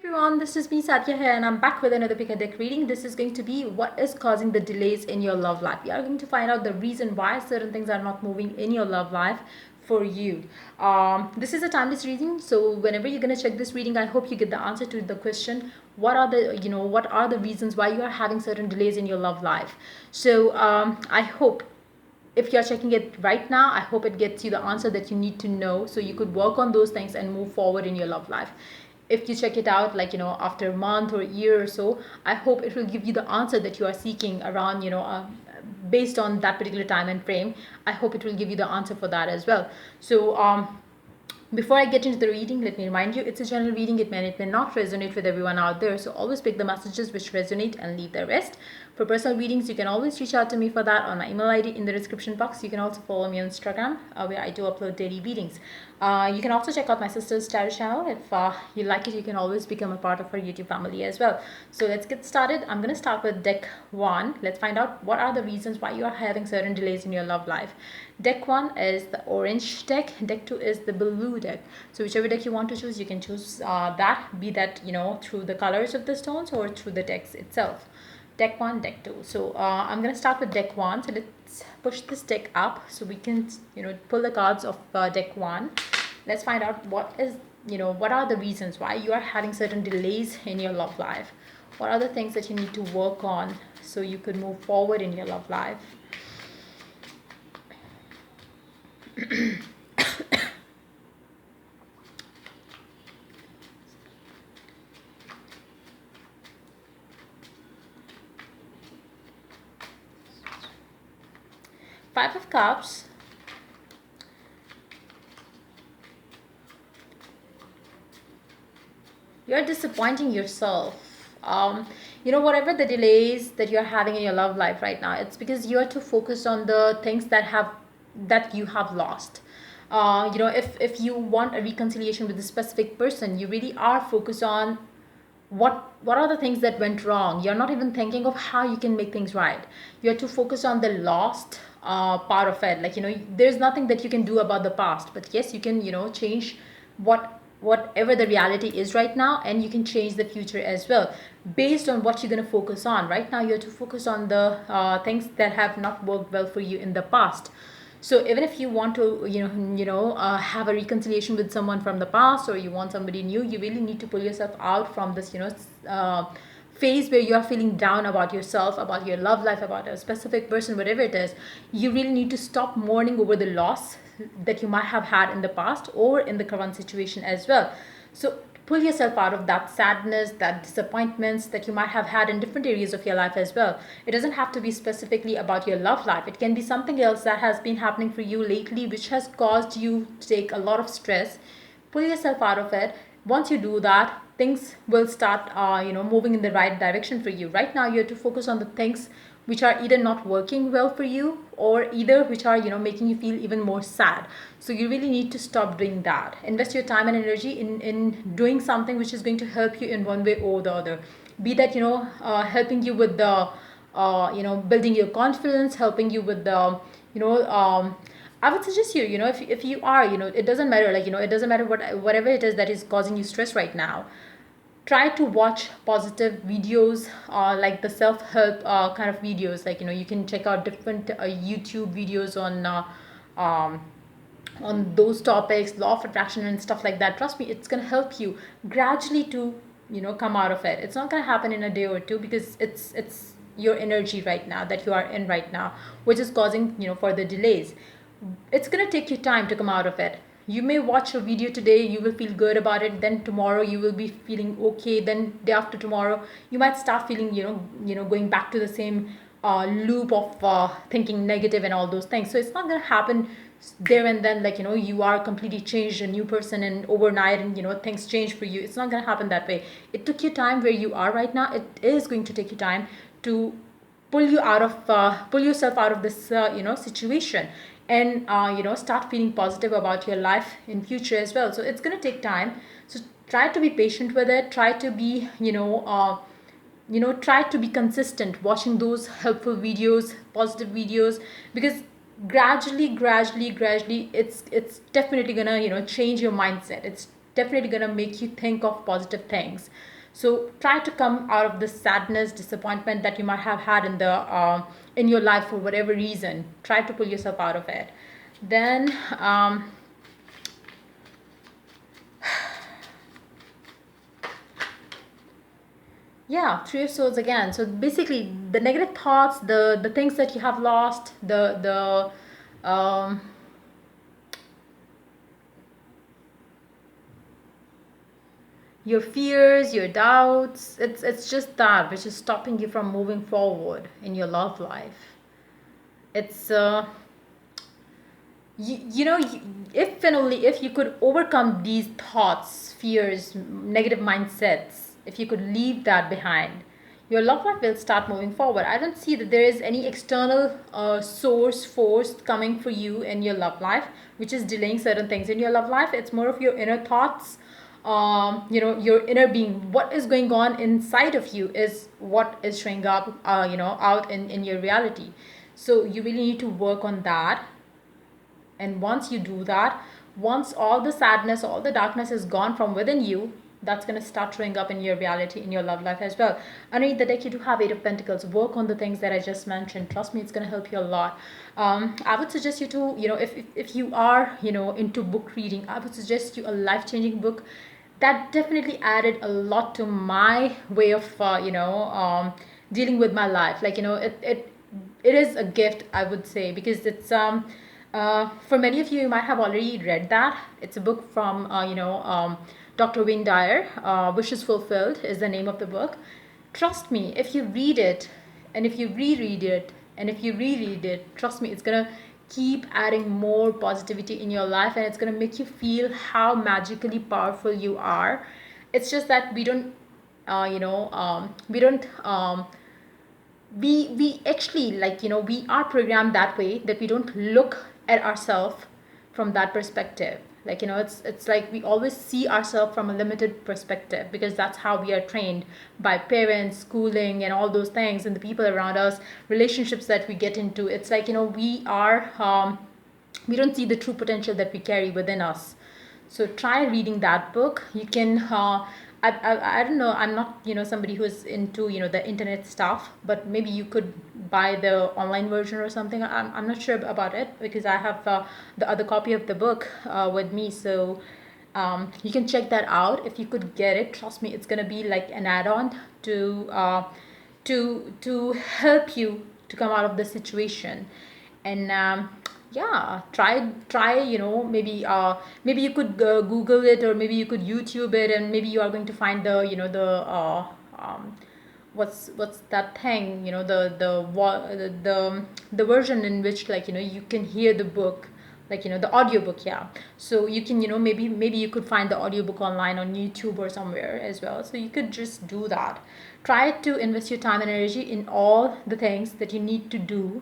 Everyone, this is me Satya here, and I'm back with another pick a deck reading. This is going to be what is causing the delays in your love life. We are going to find out the reason why certain things are not moving in your love life for you. This is a timeless reading, so whenever you're gonna check this reading, I hope you get the answer to the question: what are the reasons why you are having certain delays in your love life? So I hope if you're checking it right now, I hope it gets you the answer that you need to know so you could work on those things and move forward in your love life. If you check it out after a month or a year or so, I hope it will give you the answer that you are seeking around based on that particular time and frame. I hope it will give you the answer for that as well. So before I get into the reading, let me remind you, it's a general reading. It may not resonate with everyone out there. So always pick the messages which resonate and leave the rest. For personal readings, you can always reach out to me for that on my email ID in the description box. You can also follow me on Instagram where I do upload daily readings. You can also check out my sister's tarot channel. If you like it, you can always become a part of her YouTube family as well. So let's get started. I'm going to start with deck 1. Let's find out what are the reasons why you are having certain delays in your love life. Deck 1 is the orange deck. Deck 2 is the blue deck. So whichever deck you want to choose, you can choose that, be that through the colors of the stones or through the decks itself. Deck 1, deck 2. So I'm going to start with deck 1. So let's push this deck up so we can pull the cards of deck 1. Let's find out what are the reasons why you are having certain delays in your love life. What are the things that you need to work on so you could move forward in your love life? Five of Cups. You're disappointing yourself. Whatever the delays that you're having in your love life right now, it's because you're too focused on the things that you have lost. If you want a reconciliation with a specific person, you really are focused on what are the things that went wrong. You're not even thinking of how you can make things right. You're too focused on the lost part of it. There's nothing that you can do about the past, but yes, you can change whatever the reality is right now, and you can change the future as well based on what you're going to focus on. Right now you're too focused on the things that have not worked well for you in the past. So even if you want to have a reconciliation with someone from the past, or you want somebody new, you really need to pull yourself out from this phase where you are feeling down about yourself, about your love life, about a specific person, whatever it is. You really need to stop mourning over the loss that you might have had in the past or in the current situation as well. So pull yourself out of that sadness, that disappointments that you might have had in different areas of your life as well. It doesn't have to be specifically about your love life. It can be something else that has been happening for you lately which has caused you to take a lot of stress. Pull yourself out of it. Once you do that, things will start moving in the right direction for you. Right now you have to focus on the things which are either not working well for you, or either which are making you feel even more sad. So you really need to stop doing that. Invest your time and energy in doing something which is going to help you in one way or the other, be that helping you with the building your confidence, helping you with the I would suggest if you are it doesn't matter, it doesn't matter whatever it is that is causing you stress right now. Try to watch positive videos, like the self-help kind of videos. You can check out different YouTube videos on those topics, law of attraction and stuff like that. Trust me, it's going to help you gradually to come out of it. It's not going to happen in a day or two, because it's your energy right now that you are in right now which is causing for the delays. It's going to take you time to come out of it. You may watch a video today, you will feel good about it, then tomorrow you will be feeling okay, then day after tomorrow you might start feeling going back to the same loop of thinking negative and all those things. So it's not going to happen there and then, you are completely changed, a new person, and overnight, and things change for you. It's not going to happen that way. It took you time where you are right now. It is going to take you time to pull yourself out of this situation, and start feeling positive about your life in future as well. So it's going to take time. So try to be patient with it. Try to be try to be consistent watching those helpful videos, positive videos, because gradually it's definitely gonna change your mindset. It's definitely going to make you think of positive things. So try to come out of the sadness, disappointment that you might have had in your life for whatever reason. Try to pull yourself out of it. Then yeah, three of swords again. So basically the negative thoughts, the things that you have lost, the your fears, your doubts, it's just that which is stopping you from moving forward in your love life. It's you know, if and only if you could overcome these thoughts, fears, negative mindsets, if you could leave that behind, your love life will start moving forward. I don't see that there is any external source, force coming for you in your love life which is delaying certain things in your love life. It's more of your inner thoughts, you know, your inner being. What is going on inside of you is what is showing up, you know, out in your reality. So you really need to work on that. And once you do that, once all the sadness, all the darkness is gone from within you, that's going to start showing up in your reality, in your love life as well. Underneath the deck, you do have Eight of Pentacles. Work on the things that I just mentioned. Trust me, it's going to help you a lot. I would suggest you to, you know, if you are, you know, into book reading, I would suggest you a life-changing book. That definitely added a lot to my way of, dealing with my life. Like, you know, it is a gift, I would say, because it's for many of you, you might have already read that. It's a book from Dr. Wayne Dyer. Wishes Fulfilled is the name of the book. Trust me, if you read it, and if you reread it, and if you reread it, trust me, it's gonna keep adding more positivity in your life, and it's gonna make you feel how magically powerful you are. It's just that we don't, we don't we actually, like, you know, we are programmed that way that we don't look at ourselves from that perspective. Like, you know, it's like we always see ourselves from a limited perspective because that's how we are trained by parents, schooling, and all those things, and the people around us, relationships that we get into. It's like, you know, we don't see the true potential that we carry within us. So try reading that book. You can I don't know, I'm not, you know, somebody who's into, you know, the internet stuff, but maybe you could buy the online version or something. I'm not sure about it because I have the other copy of the book with me. So you can check that out if you could get it. Trust me, it's gonna be like an add-on to help you to come out of the situation. And yeah, try, you know, maybe you could Google it, or maybe you could YouTube it, and maybe you are going to find the, you know, what's that thing, you know, the version in which, like, you know, you can hear the book, like, you know, the audiobook. Yeah, so you can, you know, maybe you could find the audiobook online on YouTube or somewhere as well. So you could just do that. Try to invest your time and energy in all the things that you need to do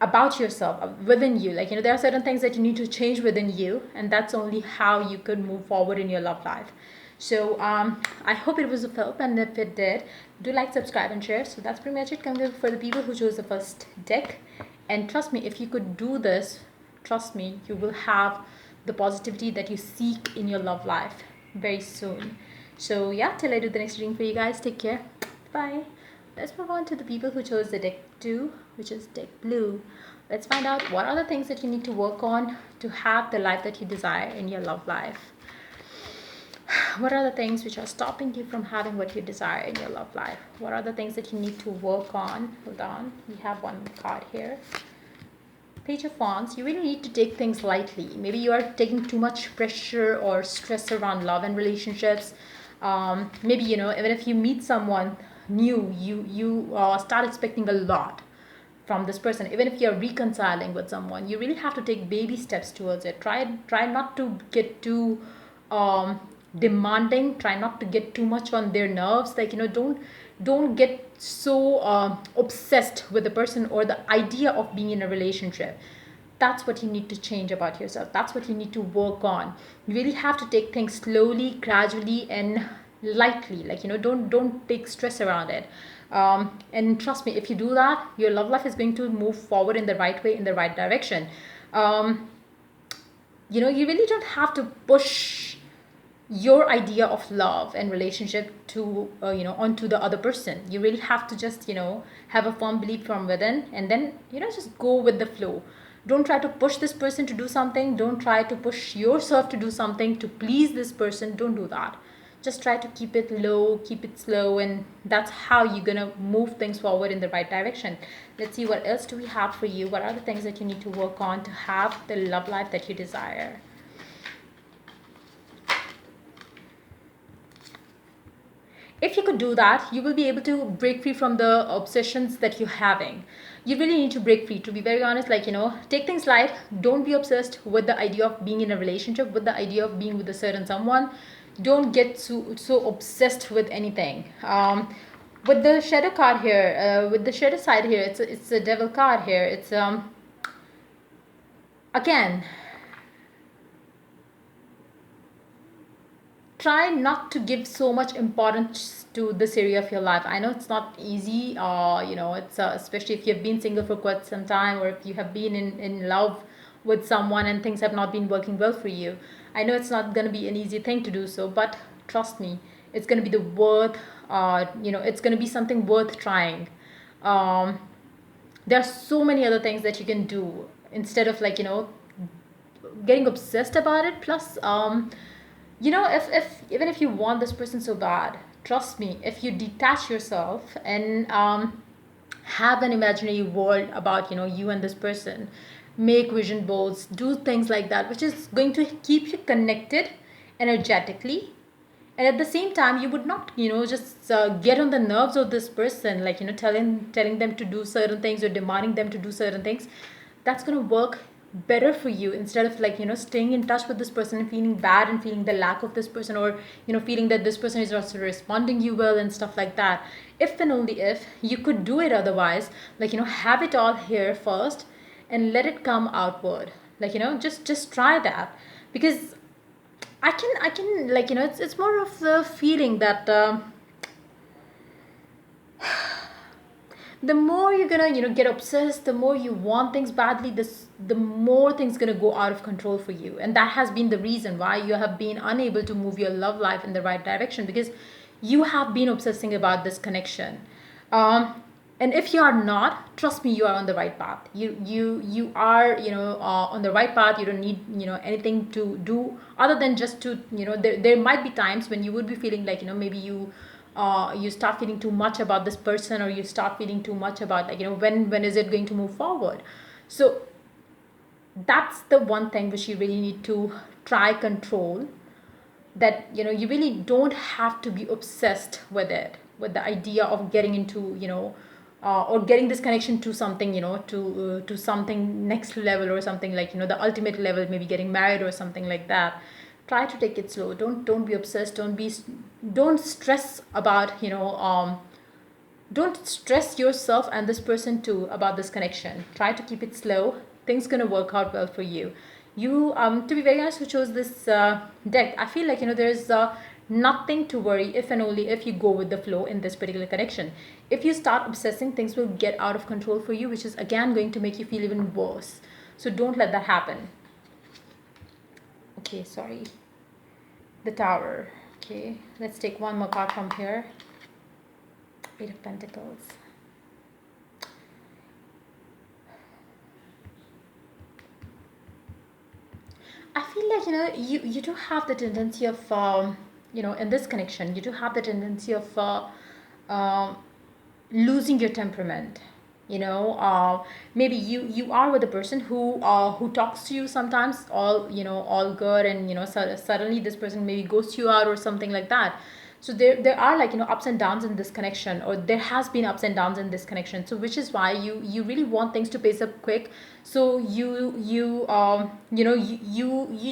about yourself, within you. Like, you know, there are certain things that you need to change within you, and that's only how you could move forward in your love life. So I hope it was of help, and if it did, do like, subscribe, and share. So that's pretty much it coming for the people who chose the first deck. And trust me, if you could do this, trust me, you will have the positivity that you seek in your love life very soon. So yeah, till I do the next reading for you guys, take care. Bye. Let's move on to the people who chose the deck 2, which is deck blue. Let's find out what are the things that you need to work on to have the life that you desire in your love life. What are the things which are stopping you from having what you desire in your love life? What are the things that you need to work on? Hold on, we have one card here. Page of Wands. You really need to take things lightly. Maybe you are taking too much pressure or stress around love and relationships. Maybe, you know, even if you meet someone new, you start expecting a lot from this person. Even if you're reconciling with someone, you really have to take baby steps towards it. Try not to get too demanding. Try not to get too much on their nerves. Like, you know, don't get so obsessed with the person or the idea of being in a relationship. That's what you need to change about yourself. That's what you need to work on. You really have to take things slowly, gradually, and lightly. Like, you know, don't take stress around it. And trust me, if you do that, your love life is going to move forward in the right way, in the right direction. You know, you really don't have to push your idea of love and relationship to onto the other person. You really have to just have a firm belief from within, and then just go with the flow. Don't try to push this person to do something. Don't try to push yourself to do something to please this person. Don't do that. Just try to keep it low, keep it slow, and that's how you're gonna move things forward in the right direction. Let's see, what else do we have for you. What are the things that you need to work on to have the love life that you desire? If you could do that, you will be able to break free from the obsessions that you're having. You really need to break free. To be very honest, take things light. Don't be obsessed with the idea of being in a relationship, with the idea of being with a certain someone. Don't get so obsessed with anything. With the shadow card here, with the shadow side here, it's a devil card here. It's again, try not to give so much importance to this area of your life. I know it's not easy. It's especially if you've been single for quite some time, or if you have been in love with someone and things have not been working well for you. I know it's not going to be an easy thing to do so, but trust me, it's going to be the worth. It's going to be something worth trying. Um, there are so many other things that you can do instead of getting obsessed about it. Plus, if even if you want this person so bad, trust me, if you detach yourself and have an imaginary world about you and this person, make vision boards, do things like that, which is going to keep you connected energetically. And at the same time, you would not just get on the nerves of this person, telling them to do certain things or demanding them to do certain things. That's going to work better for you, instead of staying in touch with this person and feeling bad and feeling the lack of this person, or feeling that this person is also responding you well and stuff like that. If and only if you could do it otherwise, have it all here first and let it come outward. Just try that. Because I can it's more of the feeling that the more you're gonna get obsessed, the more you want things badly, the more things gonna go out of control for you. And that has been the reason why you have been unable to move your love life in the right direction, because you have been obsessing about this connection. And if you are not, trust me, you are on the right path. You are on the right path. You don't need anything to do other than just to there might be times when you would be feeling maybe you start feeling too much about this person, or you start feeling too much about when is it going to move forward. So that's the one thing which you really need to try control, that you really don't have to be obsessed with it, with the idea of getting into or getting this connection to something to something next level, or something the ultimate level, maybe getting married or something like that. Try to take it slow. Don't be obsessed. Don't stress about don't stress yourself and this person too about this connection. Try to keep it slow. Things gonna work out well for you. You to be very honest, who chose this deck, I feel there's nothing to worry if and only if you go with the flow in this particular connection. If you start obsessing, things will get out of control for you, which is again going to make you feel even worse. So don't let that happen. Okay, sorry. The Tower. Okay, let's take one more card from here. Eight of Pentacles. I feel you do have the tendency of in this connection, you do have the tendency of um losing your temperament. Maybe you are with a person who talks to you sometimes all all good, and suddenly this person maybe ghosts you out or something like that. So there are ups and downs in this connection, or there has been ups and downs in this connection. So which is why you really want things to pace up quick. So you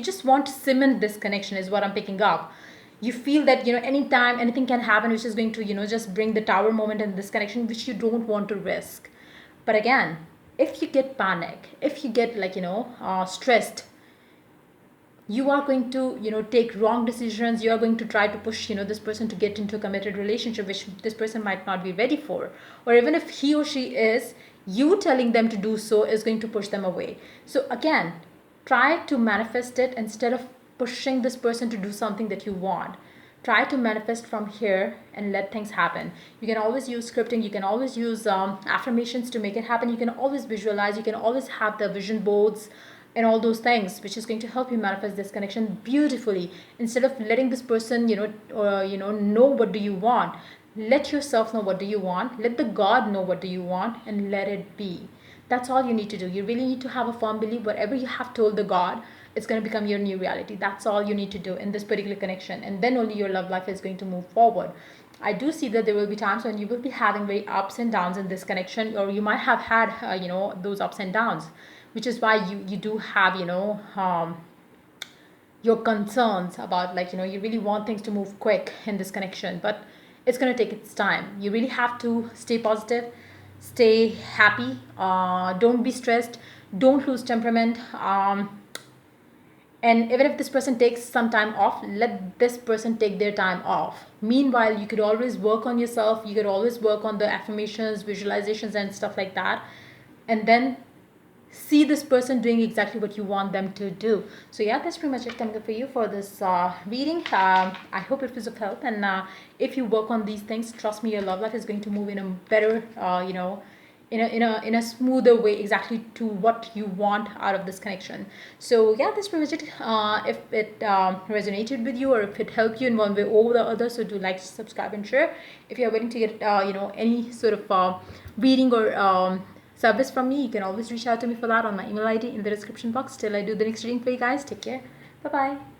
just want to cement this connection, is what I'm picking up. You feel that anytime anything can happen, which is going to just bring the tower moment in this connection, which you don't want to risk. But again, if you get panic, if you get stressed, you are going to take wrong decisions. You are going to try to push this person to get into a committed relationship, which this person might not be ready for. Or even if he or she is, you telling them to do so is going to push them away. So again, try to manifest it instead of pushing this person to do something that you want. Try to manifest from here and let things happen. You can always use scripting, you can always use affirmations to make it happen. You can always visualize, you can always have the vision boards and all those things, which is going to help you manifest this connection beautifully. Instead of letting this person, know what do you want, let yourself know what do you want, let the God know what do you want, and let it be. That's all you need to do. You really need to have a firm belief. Whatever you have told the God, it's going to become your new reality. That's all you need to do in this particular connection, and then only your love life is going to move forward. I do see that there will be times when you will be having very ups and downs in this connection, or you might have had those ups and downs, which is why you do have your concerns about, like, you really want things to move quick in this connection, but it's going to take its time. You really have to stay positive, stay happy, don't be stressed, don't lose temperament, and even if this person takes some time off, let this person take their time off. Meanwhile, you could always work on yourself, you could always work on the affirmations, visualizations, and stuff like that, and then see this person doing exactly what you want them to do. So yeah, that's pretty much it coming up for you for this reading. I hope it was of help, and if you work on these things, trust me, your love life is going to move in a better in a smoother way, exactly to what you want out of this connection. So yeah, that's pretty much it. If it resonated with you, or if it helped you in one way or the other, so do like, subscribe, and share. If you're waiting to get any sort of reading or service from me, you can always reach out to me for that on my email ID in the description box. Till I do the next reading for you guys, take care. Bye bye.